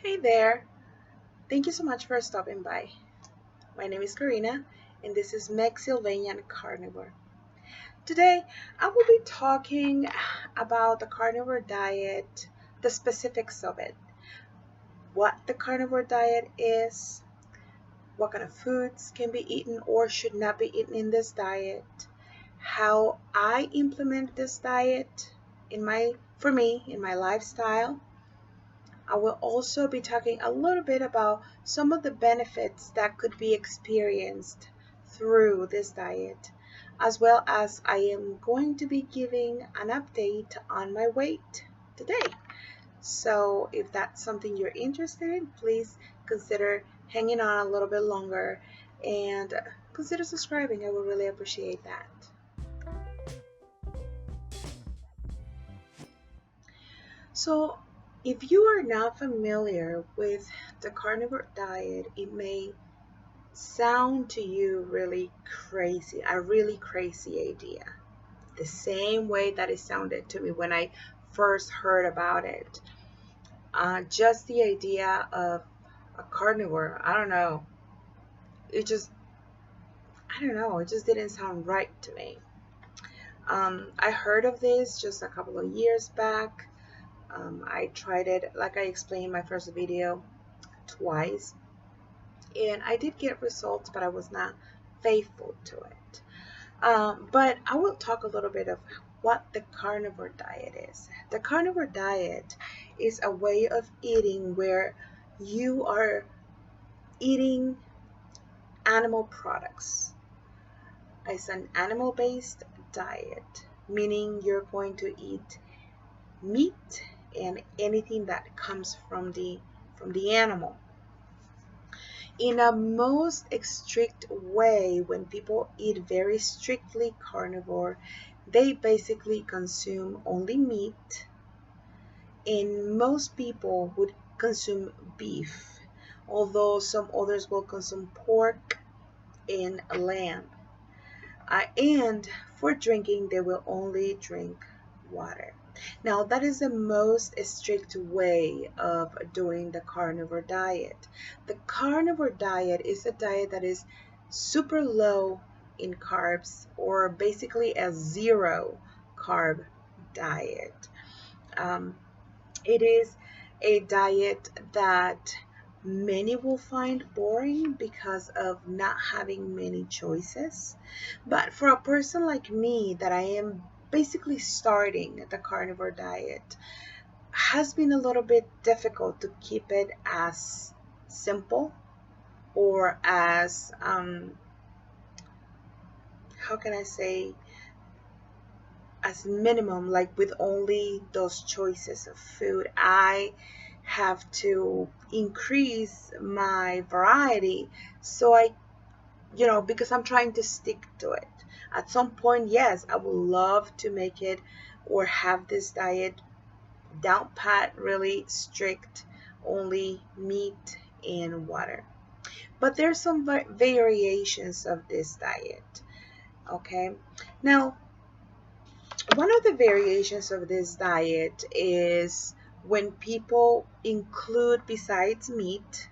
Hey there! Thank you so much for stopping by. My name is Karina, and this is Mexican Carnivore. Today, I will be talking about the carnivore diet, the specifics of it, what the carnivore diet is, what kind of foods can be eaten or should not be eaten in this diet, how I implement this diet for me in my lifestyle. I will also be talking a little bit about some of the benefits that could be experienced through this diet, as well as I am going to be giving an update on my weight today. So, if that's something you're interested in, please consider hanging on a little bit longer and consider subscribing. I would really appreciate that. So, if you are not familiar with the carnivore diet, it may sound to you really crazy, a really crazy idea. The same way that it sounded to me when I first heard about it. Just the idea of a carnivore, I don't know, it just didn't sound right to me. I heard of this just a couple of years back. I tried it, like I explained in my first video, twice, and I did get results, but I was not faithful to it. But I will talk a little bit of what the carnivore diet is. The carnivore diet is a way of eating where you are eating animal products. It's an animal-based diet, meaning you're going to eat meat and anything that comes from the animal. In a most strict way, when people eat very strictly carnivore, they basically consume only meat, and most people would consume beef, although some others will consume pork and lamb. And for drinking, they will only drink water. Now, that is the most strict way of doing the carnivore diet. The carnivore diet is a diet that is super low in carbs, or basically a zero carb diet. Um, it is a diet that many will find boring because of not having many choices. But for a person like me, that I am basically starting the carnivore diet, has been a little bit difficult to keep it as simple or as, how can I say, as minimum, like with only those choices of food. I have to increase my variety, so because I'm trying to stick to it. At some point, yes, I would love to make it or have this diet down pat, really strict, only meat and water. But there's some variations of this diet. Okay, now one of the variations of this diet is when people include, besides meat,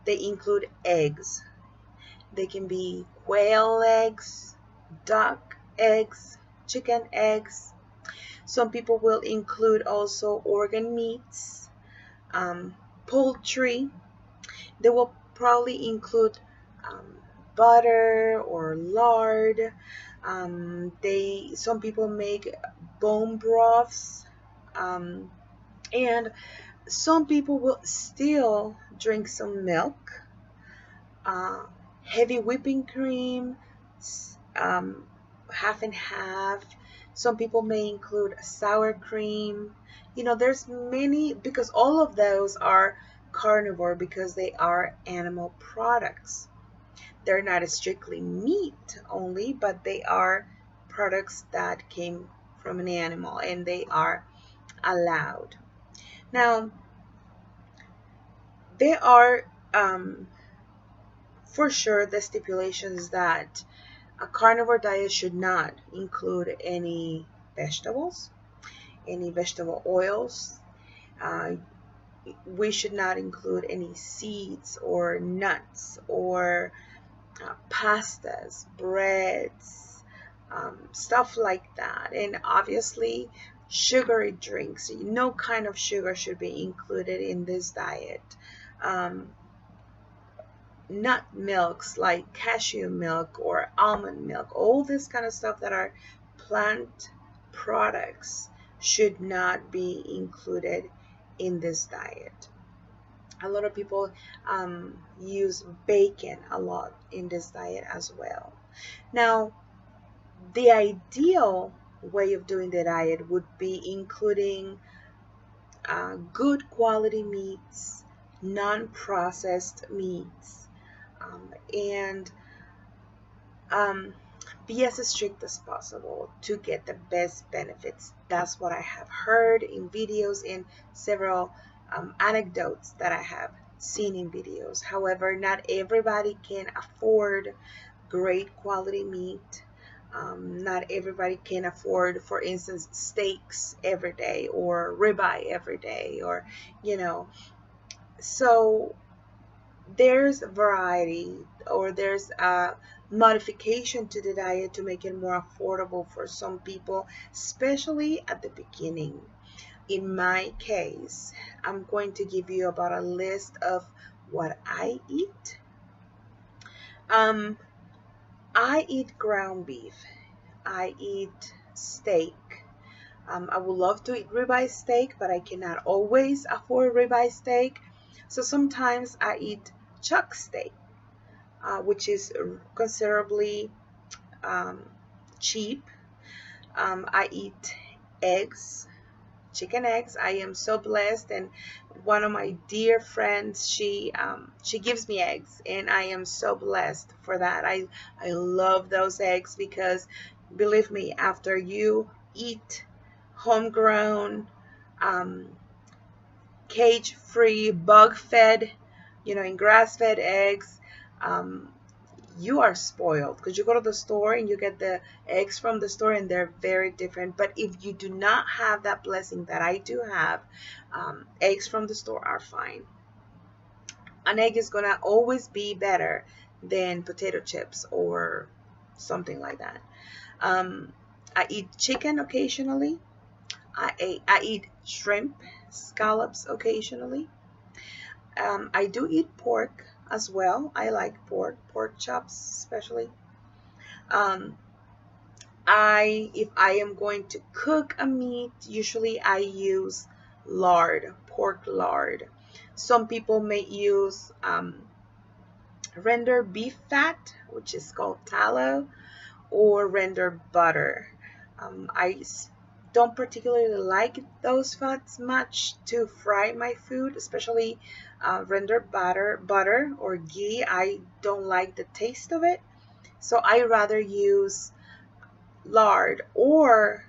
they include eggs. They can be quail eggs, duck eggs, chicken eggs. Some people will include also organ meats, poultry. They will probably include um, butter or lard. Some people make bone broths, um, and some people will still drink some milk, uh, heavy whipping cream, um, half and half. Some people may include sour cream. There's many, because all of those are carnivore because they are animal products. They're not strictly meat only, but they are products that came from an animal and they are allowed. Now, there are for sure the stipulations that a carnivore diet should not include any vegetables, any vegetable oils. Uh, we should not include any seeds or nuts or pastas, breads, stuff like that. And obviously, sugary drinks. No kind of sugar should be included in this diet. Um, Nut milks like cashew milk or almond milk, all this kind of stuff that are plant products should not be included in this diet. A lot of people use bacon a lot in this diet as well. Now, the ideal way of doing the diet would be including good quality meats, non-processed meats, and um, be as strict as possible to get the best benefits. That's what I have heard in videos, in several anecdotes that I have seen in videos. However, not everybody can afford great quality meat. Not everybody can afford, for instance, steaks every day or ribeye every day, or, you know, so there's variety, or there's a modification to the diet to make it more affordable for some people, especially at the beginning. In my case, I'm going to give you about a list of what I eat. I eat ground beef. I eat steak. I would love to eat ribeye steak, but I cannot always afford ribeye steak. So sometimes I eat chuck steak, which is considerably um, cheap. I eat eggs, chicken eggs. I am so blessed, and one of my dear friends, she gives me eggs, and I am so blessed for that. I love those eggs because, believe me, after you eat homegrown, um, cage-free, bug-fed, and grass-fed eggs, um, you are spoiled, because you go to the store and you get the eggs from the store and they're very different. But if you do not have that blessing that I do have, eggs from the store are fine. An egg is gonna always be better than potato chips or something like that. I eat chicken occasionally. I eat shrimp, scallops occasionally. I do eat pork as well. I like pork chops especially. Um, if I am going to cook a meat, usually I use lard, pork lard. Some people may use render beef fat, which is called tallow, or render butter. I don't particularly like those fats much to fry my food, especially render butter or ghee. I don't like the taste of it, so I rather use lard or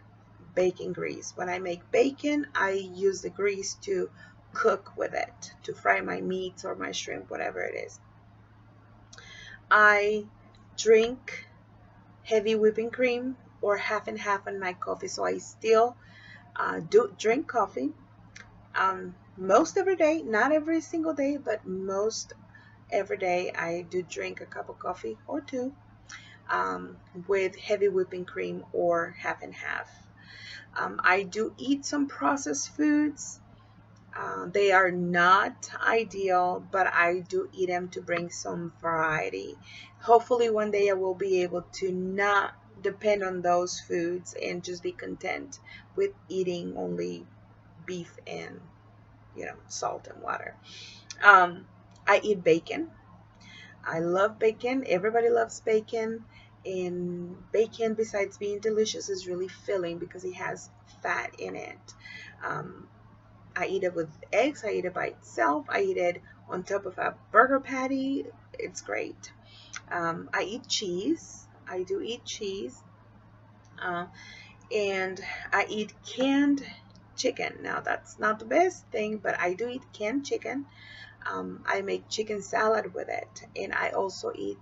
bacon grease. When I make bacon, I use the grease to cook with it, to fry my meats or my shrimp, whatever it is. I drink heavy whipping cream or half and half on my coffee, so I still do drink coffee most every day, not every single day, but most every day I do drink a cup of coffee or two, with heavy whipping cream or half and half. I do eat some processed foods. They are not ideal, but I do eat them to bring some variety. Hopefully one day I will be able to not depend on those foods and just be content with eating only beef and salt and water. I eat bacon. I love bacon. Everybody loves bacon. And bacon, besides being delicious, is really filling because it has fat in it. I eat it with eggs. I eat it by itself. I eat it on top of a burger patty. It's great. I eat cheese. I do eat cheese. And I eat canned chicken. Now, that's not the best thing, but I do eat canned chicken. I make chicken salad with it. And I also eat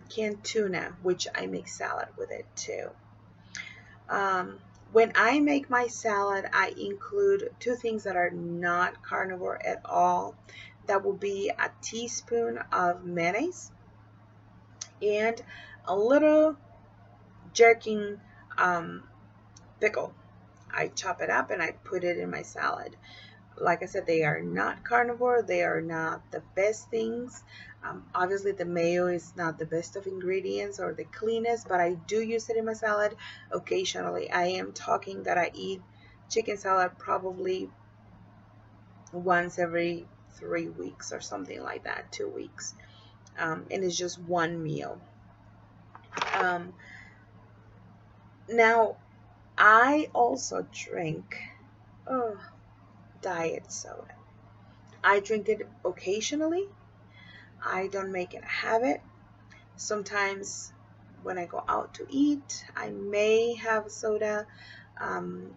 canned tuna, which I make salad with it too. When I make my salad, I include two things that are not carnivore at all. That will be a teaspoon of mayonnaise and a little jerking um, pickle. I chop it up and I put it in my salad. Like I said, they are not carnivore. They are not the best things. Obviously, the mayo is not the best of ingredients or the cleanest, but I do use it in my salad occasionally. I am talking that I eat chicken salad probably once every 3 weeks or something like that, 2 weeks. And it's just one meal. Um, Now, I also drink oh, diet soda. I drink it occasionally. I don't make it a habit. Sometimes when I go out to eat, I may have soda.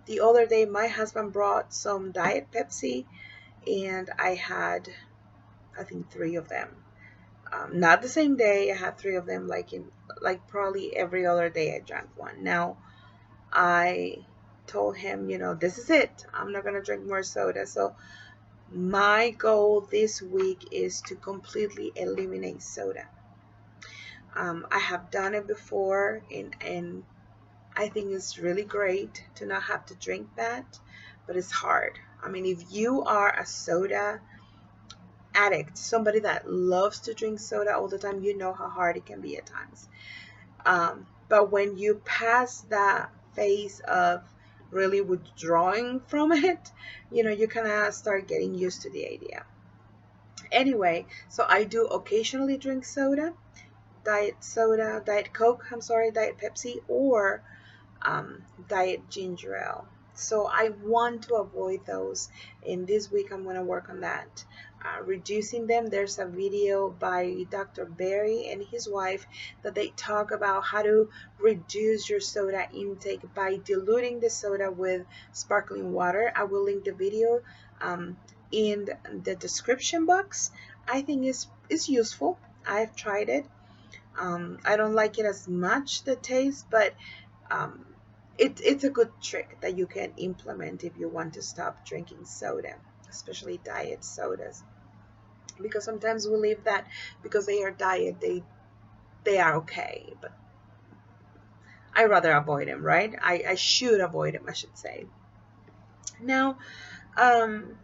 The other day, my husband brought some Diet Pepsi, and I had, I think, three of them. Not the same day. I had three of them, like probably every other day I drank one. Now, I told him, this is it. I'm not gonna drink more soda. So my goal this week is to completely eliminate soda. I have done it before, and I think it's really great to not have to drink that, but it's hard. I mean, if you are a soda addict, somebody that loves to drink soda all the time, you know how hard it can be at times. But when you pass that phase of really withdrawing from it, you kind of start getting used to the idea. Anyway, so I do occasionally drink soda, Diet Coke, I'm sorry, Diet Pepsi, or diet ginger ale. So I want to avoid those, and this week I'm going to work on that. Reducing them. There's a video by Dr. Barry and his wife that they talk about how to reduce your soda intake by diluting the soda with sparkling water. I will link the video in the description box. I think it's useful. I've tried it. I don't like it as much, the taste, but um, it's a good trick that you can implement if you want to stop drinking soda, especially diet sodas. Because sometimes we believe that because they are diet, they are okay, but I rather avoid them, right? I should avoid them, I should say. Now, um,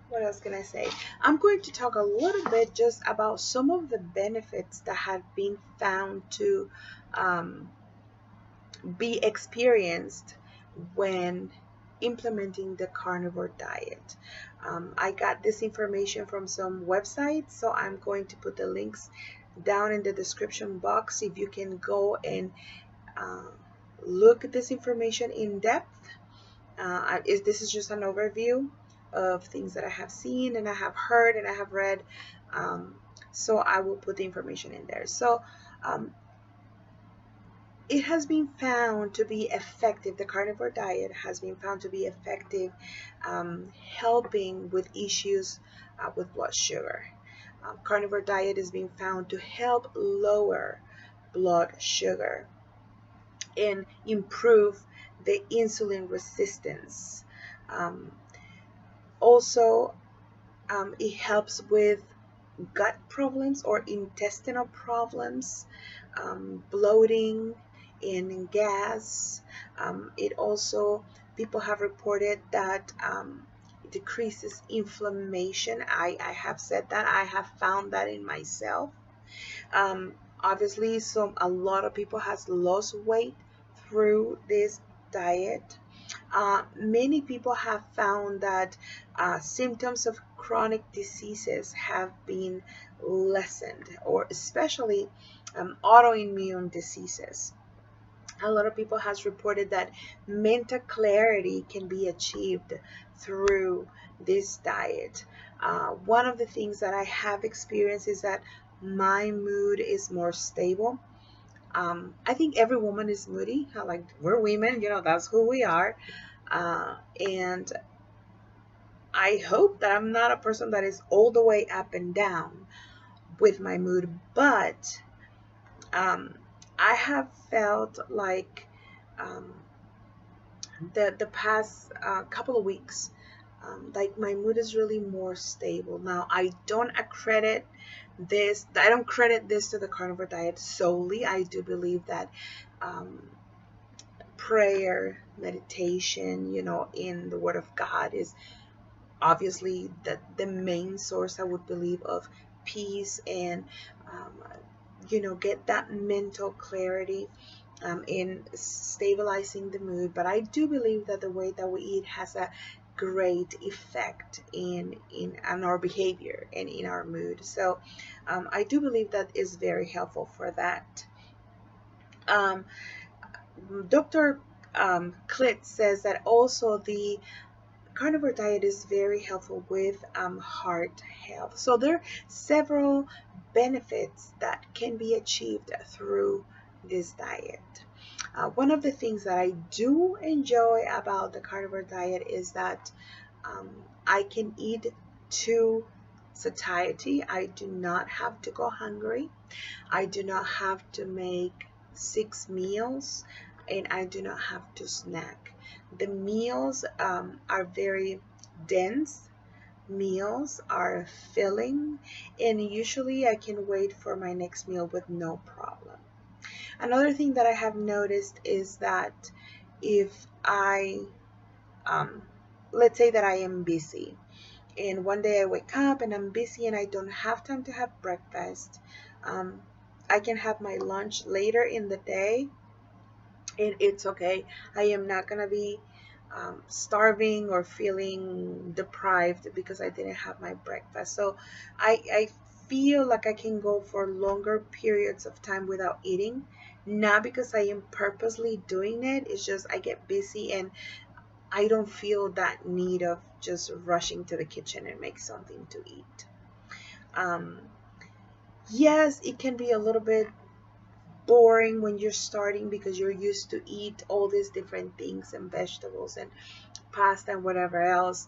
what else can I say? I'm going to talk a little bit just about some of the benefits that have been found to um, be experienced when implementing the carnivore diet. I got this information from some websites, so I'm going to put the links down in the description box if you can go and uh, look at this information in depth. This is just an overview of things that I have seen and I have heard and I have read. Um, so I will put the information in there. So um, it has been found to be effective. The carnivore diet has been found to be effective, helping with issues with blood sugar. Carnivore diet is being found to help lower blood sugar and improve the insulin resistance. Um, Also, it helps with gut problems or intestinal problems, bloating and gas. It also, people have reported that it decreases inflammation. I have said that. I have found that in myself. Um, Obviously, a lot of people has lost weight through this diet. Many people have found that symptoms of chronic diseases have been lessened, or especially autoimmune diseases. A lot of people has reported that mental clarity can be achieved through this diet. One of the things that I have experienced is that my mood is more stable. I think every woman is moody. Like, we're women, that's who we are. And I hope that I'm not a person that is all the way up and down with my mood, but um, I have felt like um, the past couple of weeks, like my mood is really more stable now. I don't credit this to the carnivore diet solely. I do believe that um, prayer, meditation, in the Word of God is obviously the main source, I would believe, of peace and um, get that mental clarity in stabilizing the mood. But I do believe that the way that we eat has a great effect in our behavior and in our mood. So I do believe that is very helpful for that. um, Dr. Klitz says that also the carnivore diet is very helpful with heart health. So there are several benefits that can be achieved through this diet. One of the things that I do enjoy about the carnivore diet is that um, I can eat to satiety. I do not have to go hungry. I do not have to make 6 meals, and I do not have to snack. The meals are very dense. Meals are filling, and usually I can wait for my next meal with no problem. Another thing that I have noticed is that if I, um, let's say that I am busy, and one day I wake up and I'm busy and I don't have time to have breakfast, um, I can have my lunch later in the day, and it's okay. I am not gonna be starving or feeling deprived because I didn't have my breakfast. So I feel like I can go for longer periods of time without eating, not because I am purposely doing it. It's just I get busy and I don't feel that need of just rushing to the kitchen and make something to eat. Um, yes, it can be a little bit boring when you're starting because you're used to eat all these different things and vegetables and pasta and whatever else.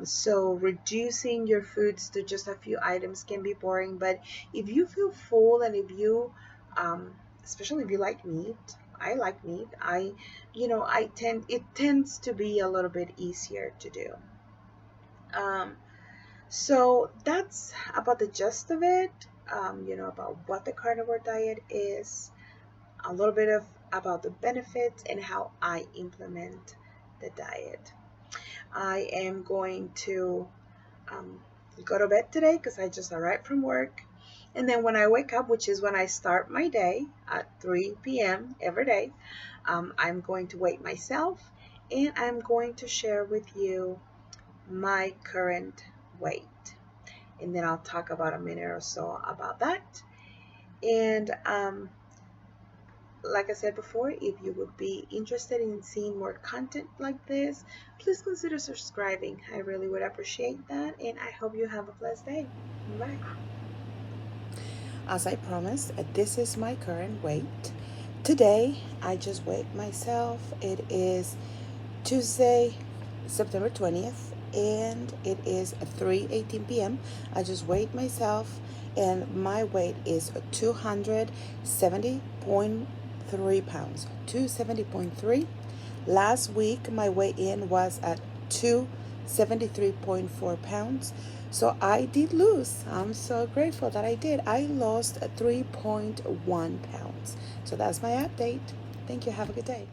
So reducing your foods to just a few items can be boring. But if you feel full and if you, especially if you like meat, I like meat. It tends to be a little bit easier to do. Um, so that's about the gist of it. About what the carnivore diet is, a little bit of about the benefits and how I implement the diet. I am going to um, go to bed today because I just arrived from work. And then when I wake up, which is when I start my day at 3 p.m. every day, I'm going to weigh myself and I'm going to share with you my current weight. And then I'll talk about a minute or so about that. And like I said before, if you would be interested in seeing more content like this, please consider subscribing. I really would appreciate that, and I hope you have a blessed day. Bye. As I promised, this is my current weight. Today, I just weighed myself. It is Tuesday, September 20th, and it is 3:18 p.m. I just weighed myself, and my weight is 270.3 pounds. 270.3. Last week, my weigh-in was at 273.4 pounds. So I did lose. I'm so grateful that I did. I lost 3.1 pounds. So that's my update. Thank you. Have a good day.